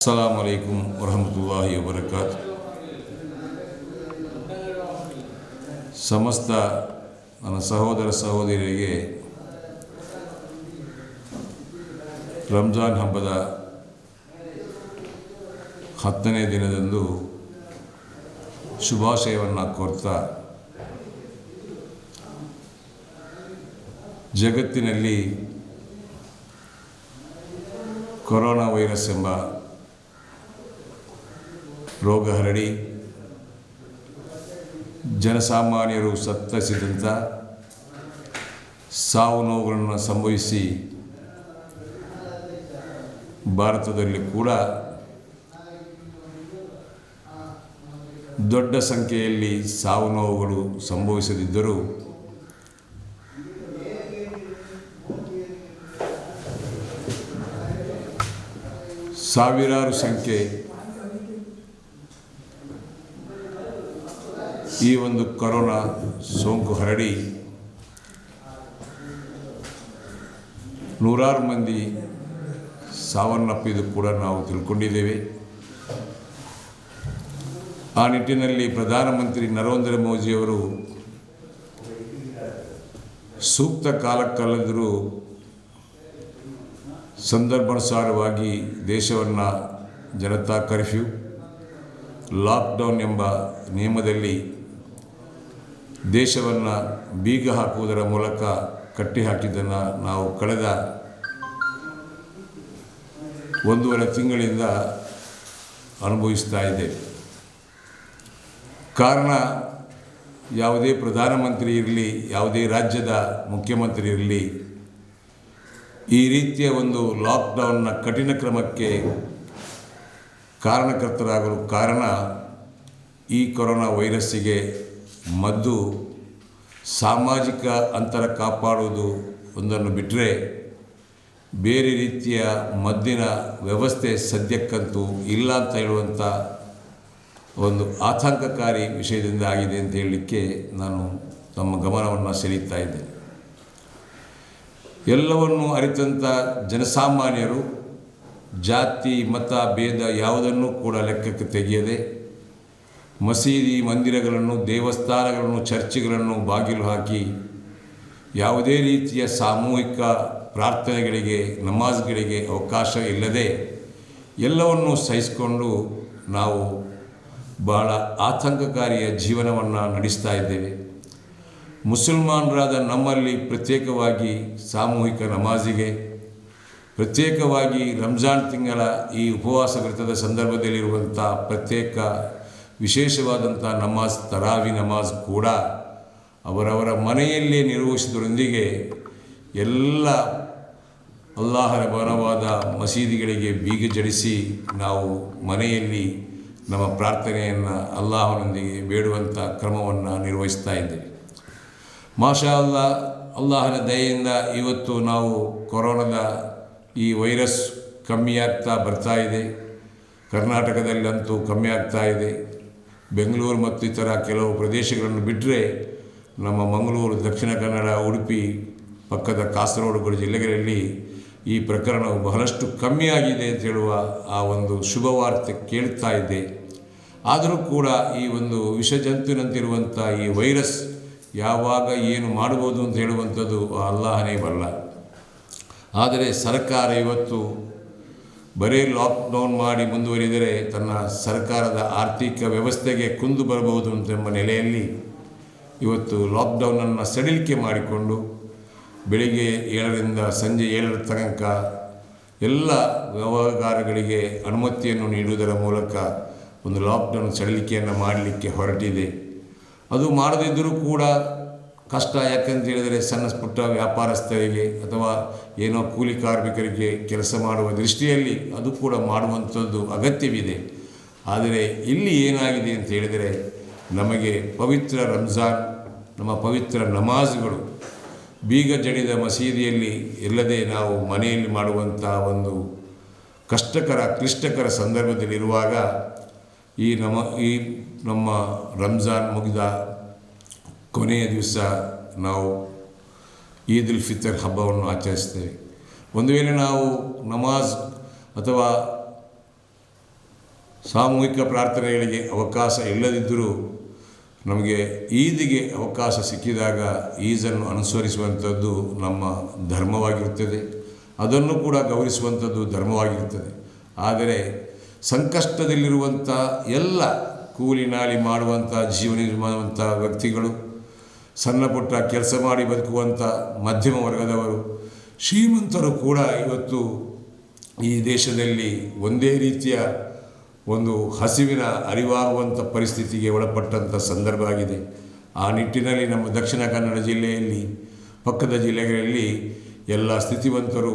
ಅಸ್ಸಲಾಮು ಅಲೈಕುಂ ವರಹಮತುಲ್ಲಾಹಿ ವಬರಕಾತ್. ಸಮಸ್ತ ನನ್ನ ಸಹೋದರ ಸಹೋದರಿಯರಿಗೆ ರಂಜಾನ್ ಹಬ್ಬದ 10ನೇ ದಿನದಂದು ಶುಭಾಶಯವನ್ನು ಕೋರ್ತಾ, ಜಗತ್ತಿನಲ್ಲಿ ಕೊರೋನಾ ವೈರಸ್ ಎಂಬ ರೋಗ ಹರಡಿ ಜನಸಾಮಾನ್ಯರು ಸತ್ತರಿಸಿದಂಥ ಸಾವು ನೋವುಗಳನ್ನು ಸಂಭವಿಸಿ ಭಾರತದಲ್ಲಿ ಕೂಡ ದೊಡ್ಡ ಸಂಖ್ಯೆಯಲ್ಲಿ ಸಾವು ನೋವುಗಳು ಸಂಭವಿಸದಿದ್ದರೂ ಸಾವಿರಾರು ಸಂಖ್ಯೆ ಈ ಒಂದು ಕೊರೋನಾ ಸೋಂಕು ಹರಡಿ ನೂರಾರು ಮಂದಿ ಸಾವನ್ನಪ್ಪಿದ್ದು ಕೂಡ ನಾವು ತಿಳ್ಕೊಂಡಿದ್ದೇವೆ. ಆ ನಿಟ್ಟಿನಲ್ಲಿ ಪ್ರಧಾನಮಂತ್ರಿ ನರೇಂದ್ರ ಮೋದಿಯವರು ಸೂಕ್ತ ಕಾಲಕ್ಕಲ್ಲದರೂ ಸಂದರ್ಭಾನುಸಾರವಾಗಿ ದೇಶವನ್ನು ಜನತಾ ಕರ್ಫ್ಯೂ, ಲಾಕ್ಡೌನ್ ಎಂಬ ನಿಯಮದಲ್ಲಿ ದೇಶವನ್ನು ಬೀಗ ಹಾಕುವುದರ ಮೂಲಕ ಕಟ್ಟಿಹಾಕಿದ್ದನ್ನು ನಾವು ಕಳೆದ 1.5 ತಿಂಗಳಿಂದ ಅನುಭವಿಸ್ತಾ ಇದ್ದೇವೆ. ಕಾರಣ, ಯಾವುದೇ ಪ್ರಧಾನಮಂತ್ರಿ ಇರಲಿ, ಯಾವುದೇ ರಾಜ್ಯದ ಮುಖ್ಯಮಂತ್ರಿ ಇರಲಿ, ಈ ರೀತಿಯ ಒಂದು ಲಾಕ್ಡೌನ್ನ ಕಠಿಣ ಕ್ರಮಕ್ಕೆ ಕಾರಣಕರ್ತರಾಗಲು ಕಾರಣ ಈ ಕೊರೋನಾ ವೈರಸ್ಸಿಗೆ ಮದ್ದು ಸಾಮಾಜಿಕ ಅಂತರ ಕಾಪಾಡುವುದು ಒಂದನ್ನು ಬಿಟ್ಟರೆ ಬೇರೆ ರೀತಿಯ ಮದ್ದಿನ ವ್ಯವಸ್ಥೆ ಸದ್ಯಕ್ಕಂತೂ ಇಲ್ಲ ಅಂತ ಹೇಳುವಂಥ ಒಂದು ಆತಂಕಕಾರಿ ವಿಷಯದಿಂದ ಆಗಿದೆ ಅಂತ ಹೇಳಲಿಕ್ಕೆ ನಾನು ನಮ್ಮ ಗಮನವನ್ನು ಸೆಳೀತಾ ಇದ್ದೇನೆ. ಎಲ್ಲವನ್ನು ಅರಿತಂಥ ಜನಸಾಮಾನ್ಯರು ಜಾತಿ ಮತ ಭೇದ ಯಾವುದನ್ನು ಕೂಡ ಲೆಕ್ಕಕ್ಕೆ ತೆಗೆಯದೆ ಮಸೀದಿ ಮಂದಿರಗಳನ್ನು, ದೇವಸ್ಥಾನಗಳನ್ನು, ಚರ್ಚ್ಗಳನ್ನು ಬಾಗಿಲು ಹಾಕಿ ಯಾವುದೇ ರೀತಿಯ ಸಾಮೂಹಿಕ ಪ್ರಾರ್ಥನೆಗಳಿಗೆ, ನಮಾಜ್ಗಳಿಗೆ ಅವಕಾಶ ಇಲ್ಲದೆ ಎಲ್ಲವನ್ನೂ ಸಹಿಸಿಕೊಂಡು ನಾವು ಬಹಳ ಆತಂಕಕಾರಿಯ ಜೀವನವನ್ನು ನಡೆಸ್ತಾ ಇದ್ದೇವೆ. ಮುಸಲ್ಮಾನರಾದ ನಮ್ಮಲ್ಲಿ ಪ್ರತ್ಯೇಕವಾಗಿ ಸಾಮೂಹಿಕ ನಮಾಜಿಗೆ, ಪ್ರತ್ಯೇಕವಾಗಿ ರಂಜಾನ್ ತಿಂಗಳ ಈ ಉಪವಾಸ ವ್ರತದ ಸಂದರ್ಭದಲ್ಲಿರುವಂಥ ಪ್ರತ್ಯೇಕ ವಿಶೇಷವಾದಂಥ ನಮಾಜ್, ತರಾವಿ ನಮಾಜ್ ಕೂಡ ಅವರವರ ಮನೆಯಲ್ಲೇ ನಿರ್ವಹಿಸುವುದರೊಂದಿಗೆ ಎಲ್ಲ ಅಲ್ಲಾಹರ ಭವನವಾದ ಮಸೀದಿಗಳಿಗೆ ಬೀಗ ಜಡಿಸಿ ನಾವು ಮನೆಯಲ್ಲಿ ನಮ್ಮ ಪ್ರಾರ್ಥನೆಯನ್ನು ಅಲ್ಲಾಹನೊಂದಿಗೆ ಬೇಡುವಂಥ ಕ್ರಮವನ್ನು ನಿರ್ವಹಿಸ್ತಾ ಇದ್ದೇವೆ. ಮಾಷಾ ಅಲ್ಲಾ, ಅಲ್ಲಾಹನ ದಯೆಯಿಂದ ಇವತ್ತು ನಾವು ಕೊರೋನಾದ ಈ ವೈರಸ್ ಕಮ್ಮಿಯಾಗ್ತಾ ಬರ್ತಾ ಇದೆ. ಕರ್ನಾಟಕದಲ್ಲಂತೂ ಕಮ್ಮಿ ಆಗ್ತಾ ಇದೆ. ಬೆಂಗಳೂರು ಮತ್ತು ಇತರ ಕೆಲವು ಪ್ರದೇಶಗಳನ್ನು ಬಿಟ್ಟರೆ ನಮ್ಮ ಮಂಗಳೂರು, ದಕ್ಷಿಣ ಕನ್ನಡ, ಉಡುಪಿ, ಪಕ್ಕದ ಕಾಸರಗೋಡು ಜಿಲ್ಲೆಗಳಲ್ಲಿ ಈ ಪ್ರಕರಣವು ಬಹಳಷ್ಟು ಕಮ್ಮಿಯಾಗಿದೆ ಅಂತ ಹೇಳುವ ಆ ಒಂದು ಶುಭವಾರ್ತೆ ಕೇಳ್ತಾ ಇದೆ. ಆದರೂ ಕೂಡ ಈ ಒಂದು ವಿಷಜಂತುವಿನಂತಿರುವಂಥ ಈ ವೈರಸ್ ಯಾವಾಗ ಏನು ಮಾಡ್ಬೋದು ಅಂತ ಹೇಳುವಂಥದ್ದು ಅಲ್ಲಾಹನೇ ಬಲ್ಲ. ಆದರೆ ಸರ್ಕಾರ ಇವತ್ತು ಬರೀ ಲಾಕ್ಡೌನ್ ಮಾಡಿ ಮುಂದುವರಿದರೆ ತನ್ನ ಸರ್ಕಾರದ ಆರ್ಥಿಕ ವ್ಯವಸ್ಥೆಗೆ ಕುಂದು ಬರಬಹುದು ಎಂಬ ನೆಲೆಯಲ್ಲಿ ಇವತ್ತು ಲಾಕ್ಡೌನನ್ನು ಸಡಿಲಿಕೆ ಮಾಡಿಕೊಂಡು ಬೆಳಿಗ್ಗೆ 7ರಿಂದ ಸಂಜೆ 7 ತನಕ ಎಲ್ಲ ವ್ಯವಹಾರಗಳಿಗೆ ಅನುಮತಿಯನ್ನು ನೀಡುವುದರ ಮೂಲಕ ಒಂದು ಲಾಕ್ಡೌನ್ ಸಡಿಲಿಕೆಯನ್ನು ಮಾಡಲಿಕ್ಕೆ ಹೊರಟಿದೆ. ಅದು ಮಾಡದಿದ್ದರೂ ಕೂಡ ಕಷ್ಟ. ಯಾಕಂತ ಹೇಳಿದರೆ ಸಣ್ಣ ಪುಟ್ಟ ವ್ಯಾಪಾರಸ್ಥರಿಗೆ ಅಥವಾ ಏನೋ ಕೂಲಿ ಕಾರ್ಮಿಕರಿಗೆ ಕೆಲಸ ಮಾಡುವ ದೃಷ್ಟಿಯಲ್ಲಿ ಅದು ಕೂಡ ಮಾಡುವಂಥದ್ದು ಅಗತ್ಯವಿದೆ. ಆದರೆ ಇಲ್ಲಿ ಏನಾಗಿದೆ ಅಂತ ಹೇಳಿದರೆ, ನಮಗೆ ಪವಿತ್ರ ರಂಜಾನ್, ನಮ್ಮ ಪವಿತ್ರ ನಮಾಜ್ಗಳು ಬೀಗ ಜಡಿದ ಮಸೀದಿಯಲ್ಲಿ ಇಲ್ಲದೆ ನಾವು ಮನೆಯಲ್ಲಿ ಮಾಡುವಂಥ ಒಂದು ಕ್ಲಿಷ್ಟಕರ ಸಂದರ್ಭದಲ್ಲಿರುವಾಗ ಈ ನಮ್ಮ ರಂಜಾನ್ ಮುಗಿದ ಕೊನೆಯ ದಿವಸ ನಾವು ಈದ್ ಉಲ್ ಫಿತರ್ ಹಬ್ಬವನ್ನು ಆಚರಿಸ್ತೇವೆ. ಒಂದು ವೇಳೆ ನಾವು ನಮಾಜ್ ಅಥವಾ ಸಾಮೂಹಿಕ ಪ್ರಾರ್ಥನೆಗಳಿಗೆ ಅವಕಾಶ ಇಲ್ಲದಿದ್ದರೂ ನಮಗೆ ಈದಿಗೆ ಅವಕಾಶ ಸಿಕ್ಕಿದಾಗ ಈಜನ್ನು ಅನುಸರಿಸುವಂಥದ್ದು ನಮ್ಮ ಧರ್ಮವಾಗಿರುತ್ತದೆ, ಅದನ್ನು ಕೂಡ ಗೌರವಿಸುವಂಥದ್ದು ಧರ್ಮವಾಗಿರುತ್ತದೆ. ಆದರೆ ಸಂಕಷ್ಟದಲ್ಲಿರುವಂಥ ಎಲ್ಲ ಕೂಲಿ ನಾಲಿ ಮಾಡುವಂಥ ಜೀವನ ನಿರ್ಮಾಣವಂಥ ವ್ಯಕ್ತಿಗಳು, ಸಣ್ಣ ಪುಟ್ಟ ಕೆಲಸ ಮಾಡಿ ಬದುಕುವಂಥ ಮಧ್ಯಮ ವರ್ಗದವರು, ಶ್ರೀಮಂತರು ಕೂಡ ಇವತ್ತು ಈ ದೇಶದಲ್ಲಿ ಒಂದೇ ರೀತಿಯ ಒಂದು ಹಸಿವಿನ ಅರಿವಾಗುವಂಥ ಪರಿಸ್ಥಿತಿಗೆ ಒಳಪಟ್ಟಂಥ ಸಂದರ್ಭ ಆಗಿದೆ. ಆ ನಿಟ್ಟಿನಲ್ಲಿ ನಮ್ಮ ದಕ್ಷಿಣ ಕನ್ನಡ ಜಿಲ್ಲೆಯಲ್ಲಿ, ಪಕ್ಕದ ಜಿಲ್ಲೆಗಳಲ್ಲಿ ಎಲ್ಲ ಸ್ಥಿತಿವಂತರು,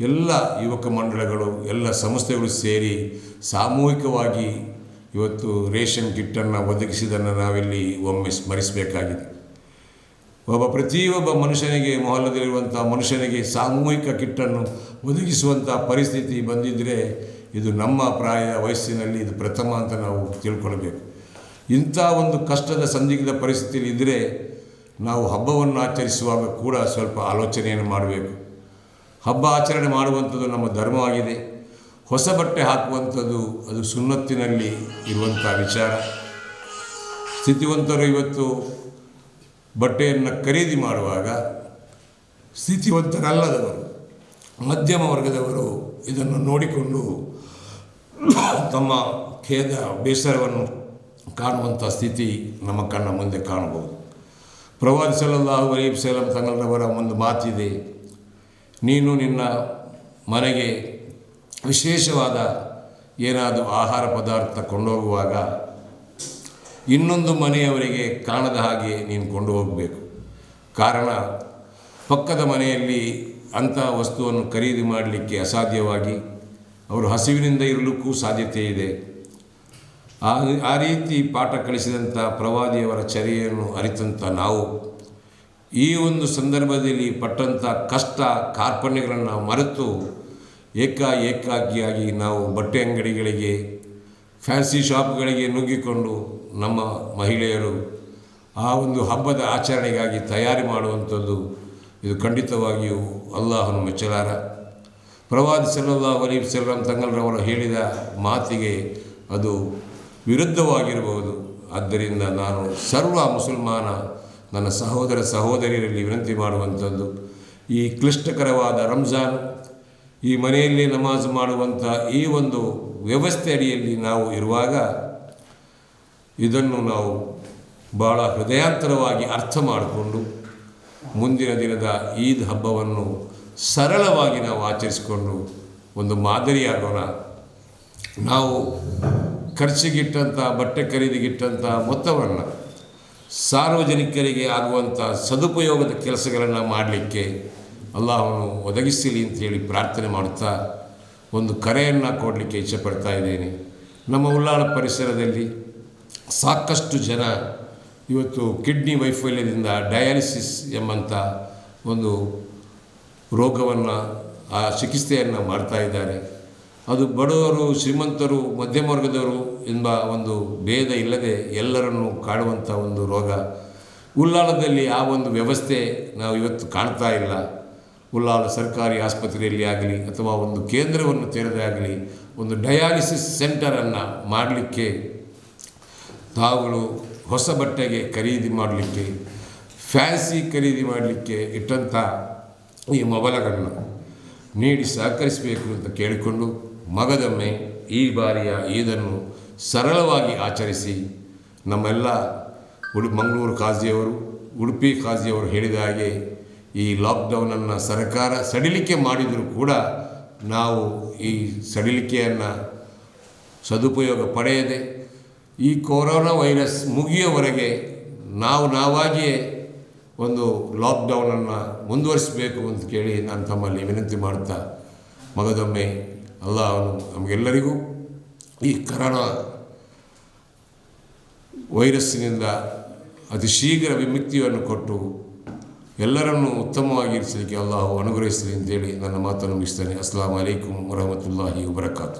ಎಲ್ಲ ಯುವಕ ಮಂಡಳಗಳು, ಎಲ್ಲ ಸಂಸ್ಥೆಗಳು ಸೇರಿ ಸಾಮೂಹಿಕವಾಗಿ ಇವತ್ತು ರೇಷನ್ ಕಿಟ್ಟನ್ನು ಒದಗಿಸಿದ್ದನ್ನು ನಾವಿಲ್ಲಿ ಒಮ್ಮೆ ಸ್ಮರಿಸಬೇಕಾಗಿದೆ. ಪ್ರತಿಯೊಬ್ಬ ಮನುಷ್ಯನಿಗೆ, ಮೊಹಲ್ಲದಲ್ಲಿರುವಂಥ ಮನುಷ್ಯನಿಗೆ ಸಾಮೂಹಿಕ ಕಿಟ್ಟನ್ನು ಒದಗಿಸುವಂಥ ಪರಿಸ್ಥಿತಿ ಬಂದಿದ್ದರೆ ಇದು ನಮ್ಮ ಪ್ರಾಯ ವಯಸ್ಸಿನಲ್ಲಿ ಇದು ಪ್ರಥಮ ಅಂತ ನಾವು ತಿಳ್ಕೊಳ್ಬೇಕು. ಇಂಥ ಒಂದು ಕಷ್ಟದ ಸಂದಿಗ್ಧ ಪರಿಸ್ಥಿತಿಯಲ್ಲಿ ಇದ್ದರೆ ನಾವು ಹಬ್ಬವನ್ನು ಆಚರಿಸುವಾಗ ಕೂಡ ಸ್ವಲ್ಪ ಆಲೋಚನೆಯನ್ನು ಮಾಡಬೇಕು. ಹಬ್ಬ ಆಚರಣೆ ಮಾಡುವಂಥದ್ದು ನಮ್ಮ ಧರ್ಮವಾಗಿದೆ. ಹೊಸ ಬಟ್ಟೆ ಹಾಕುವಂಥದ್ದು ಅದು ಸುನ್ನತ್ತಿನಲ್ಲಿ ಇರುವಂಥ ವಿಚಾರ. ಸ್ಥಿತಿವಂತರು ಇವತ್ತು ಬಟ್ಟೆಯನ್ನು ಖರೀದಿ ಮಾಡುವಾಗ ಸ್ಥಿತಿವಂತರಲ್ಲದವರು, ಮಧ್ಯಮ ವರ್ಗದವರು ಇದನ್ನು ನೋಡಿಕೊಂಡು ತಮ್ಮ ಖೇದ ಬೇಸರವನ್ನು ಕಾಣುವಂಥ ಸ್ಥಿತಿ ನಮ್ಮ ಕಣ್ಣ ಮುಂದೆ ಕಾಣಬಹುದು. ಪ್ರವಾದಿ ಸಲ್ಲಲ್ಲಾಹು ಅಲೈಹಿ ವಸಲ್ಲಂ ತಗಳವರ ಒಂದು ಮಾತಿದೆ, ನೀನು ನಿನ್ನ ಮನೆಗೆ ವಿಶೇಷವಾದ ಏನಾದರೂ ಆಹಾರ ಪದಾರ್ಥ ಕೊಂಡೋಗುವಾಗ ಇನ್ನೊಂದು ಮನೆಯವರಿಗೆ ಕಾಣದ ಹಾಗೆ ನೀನು ಕೊಂಡು ಹೋಗಬೇಕು. ಕಾರಣ ಪಕ್ಕದ ಮನೆಯಲ್ಲಿ ಅಂಥ ವಸ್ತುವನ್ನು ಖರೀದಿ ಮಾಡಲಿಕ್ಕೆ ಅಸಾಧ್ಯವಾಗಿ ಅವರು ಹಸಿವಿನಿಂದ ಇರಲಿಕ್ಕೂ ಸಾಧ್ಯತೆ ಇದೆ. ಆ ರೀತಿ ಪಾಠ ಕಲಿಸಿದಂಥ ಪ್ರವಾದಿಯವರ ಚರ್ಯೆಯನ್ನು ಅರಿತಂಥ ನಾವು ಈ ಒಂದು ಸಂದರ್ಭದಲ್ಲಿ ಪಟ್ಟಂಥ ಕಷ್ಟ ಕಾರ್ಪಣ್ಯಗಳನ್ನು ಮರೆತು ಏಕಾಗಿಯಾಗಿ ನಾವು ಬಟ್ಟೆ ಅಂಗಡಿಗಳಿಗೆ, ಫ್ಯಾನ್ಸಿ ಶಾಪ್ಗಳಿಗೆ ನುಗ್ಗಿಕೊಂಡು ನಮ್ಮ ಮಹಿಳೆಯರು ಆ ಒಂದು ಹಬ್ಬದ ಆಚರಣೆಗಾಗಿ ತಯಾರಿ ಮಾಡುವಂಥದ್ದು ಇದು ಖಂಡಿತವಾಗಿಯೂ ಅಲ್ಲಾಹನು ಮೆಚ್ಚಲಾರ. ಪ್ರವಾದಿ ಸಲ್ಲಲ್ಲಾಹು ಅಲೈಹಿ ವಸಲ್ಲಂ ತಗಳರವರು ಹೇಳಿದ ಮಾತಿಗೆ ಅದು ವಿರುದ್ಧವಾಗಿರಬಹುದು. ಆದ್ದರಿಂದ ನಾನು ಸರ್ವ ಮುಸಲ್ಮಾನ ನನ್ನ ಸಹೋದರ ಸಹೋದರಿಯರಲ್ಲಿ ವಿನಂತಿ ಮಾಡುವಂಥದ್ದು, ಈ ಕ್ಲಿಷ್ಟಕರವಾದ ರಂಜಾನ್, ಈ ಮನೆಯಲ್ಲಿ ನಮಾಜ್ ಮಾಡುವಂಥ ಈ ಒಂದು ವ್ಯವಸ್ಥೆ ಅಡಿಯಲ್ಲಿ ನಾವು ಇರುವಾಗ ಇದನ್ನು ನಾವು ಭಾಳ ಹೃದಯಾಂತರವಾಗಿ ಅರ್ಥ ಮಾಡಿಕೊಂಡು ಮುಂದಿನ ದಿನದ ಈದ್ ಹಬ್ಬವನ್ನು ಸರಳವಾಗಿ ನಾವು ಆಚರಿಸಿಕೊಂಡು ಒಂದು ಮಾದರಿಯಾಗೋಣ. ನಾವು ಖರ್ಚಿಗಿಟ್ಟಂಥ, ಬಟ್ಟೆ ಖರೀದಿಗಿಟ್ಟಂಥ ಮೊತ್ತವನ್ನು ಸಾರ್ವಜನಿಕರಿಗೆ ಆಗುವಂಥ ಸದುಪಯೋಗದ ಕೆಲಸಗಳನ್ನು ಮಾಡಲಿಕ್ಕೆ ಅಲ್ಲಾಹನು ಒದಗಿಸಲಿ ಅಂತೇಳಿ ಪ್ರಾರ್ಥನೆ ಮಾಡುತ್ತಾ ಒಂದು ಕರೆಯನ್ನು ಕೊಡಲಿಕ್ಕೆ ಇಚ್ಛೆಪಡ್ತಾ ಇದ್ದೇನೆ. ನಮ್ಮ ಉಳ್ಳಾಳ ಪರಿಸರದಲ್ಲಿ ಸಾಕಷ್ಟು ಜನ ಇವತ್ತು ಕಿಡ್ನಿ ವೈಫಲ್ಯದಿಂದ ಡಯಾಲಿಸಿಸ್ ಎಂಬಂಥ ಒಂದು ರೋಗವನ್ನು, ಆ ಚಿಕಿತ್ಸೆಯನ್ನು ಮಾಡ್ತಾ ಇದ್ದಾರೆ. ಅದು ಬಡವರು, ಶ್ರೀಮಂತರು, ಮಧ್ಯಮ ವರ್ಗದವರು ಎಂಬ ಒಂದು ಭೇದ ಇಲ್ಲದೆ ಎಲ್ಲರನ್ನು ಕಾಡುವಂಥ ಒಂದು ರೋಗ. ಉಳ್ಳಾಲದಲ್ಲಿ ಆ ಒಂದು ವ್ಯವಸ್ಥೆ ನಾವು ಇವತ್ತು ಕಾಣ್ತಾ ಇಲ್ಲ. ಉಳ್ಳಾಲ ಸರ್ಕಾರಿ ಆಸ್ಪತ್ರೆಯಲ್ಲಿ ಆಗಲಿ ಅಥವಾ ಒಂದು ಕೇಂದ್ರವನ್ನು ತೆರೆದೇ ಆಗಲಿ ಒಂದು ಡಯಾಲಿಸಿಸ್ ಸೆಂಟರನ್ನು ಮಾಡಲಿಕ್ಕೆ, ತಾವುಗಳು ಹೊಸ ಬಟ್ಟೆಗೆ ಖರೀದಿ ಮಾಡಲಿಕ್ಕೆ, ಫ್ಯಾನ್ಸಿ ಖರೀದಿ ಮಾಡಲಿಕ್ಕೆ ಇಟ್ಟಂಥ ಈ ಮೊಬಲಗಳನ್ನು ನೀಡಿ ಸಹಕರಿಸಬೇಕು ಅಂತ ಕೇಳಿಕೊಂಡು ಮಗದೊಮ್ಮೆ ಈ ಬಾರಿಯ ಈದನ್ನು ಸರಳವಾಗಿ ಆಚರಿಸಿ ನಮ್ಮೆಲ್ಲ ಮಂಗಳೂರು ಖಾಜಿಯವರು, ಉಡುಪಿ ಖಾಜಿಯವರು ಹೇಳಿದ ಹಾಗೆ ಈ ಲಾಕ್ಡೌನನ್ನು ಸರ್ಕಾರ ಸಡಿಲಿಕೆ ಮಾಡಿದರೂ ಕೂಡ ನಾವು ಈ ಸಡಿಲಿಕೆಯನ್ನು ಸದುಪಯೋಗ ಪಡೆಯದೆ ಈ ಕೊರೋನಾ ವೈರಸ್ ಮುಗಿಯುವವರೆಗೆ ನಾವಾಗಿಯೇ ಒಂದು ಲಾಕ್ಡೌನನ್ನು ಮುಂದುವರಿಸಬೇಕು ಅಂತ ಕೇಳಿ ನಾನು ತಮ್ಮಲ್ಲಿ ವಿನಂತಿ ಮಾಡುತ್ತಾ ಮಗದೊಮ್ಮೆ ಅಲ್ಲಾಹನು ನಮಗೆಲ್ಲರಿಗೂ ಈ ಕರೋನಾ ವೈರಸ್ಸಿನಿಂದ ಅತಿ ಶೀಘ್ರ ವಿಮುಕ್ತಿಯನ್ನು ಕೊಟ್ಟು ಎಲ್ಲರನ್ನೂ ಉತ್ತಮವಾಗಿ ಇರಿಸಲಿಕ್ಕೆ ಅಲ್ಲಾಹು ಅನುಗ್ರಹಿಸಲಿ ಅಂತೇಳಿ ನನ್ನ ಮಾತನ್ನು ಮುಗಿಸ್ತೇನೆ. ಅಸ್ಸಲಾಮು ಅಲೈಕುಂ ವರಹಮತುಲ್ಲಾಹಿ ವಬರಕಾತು.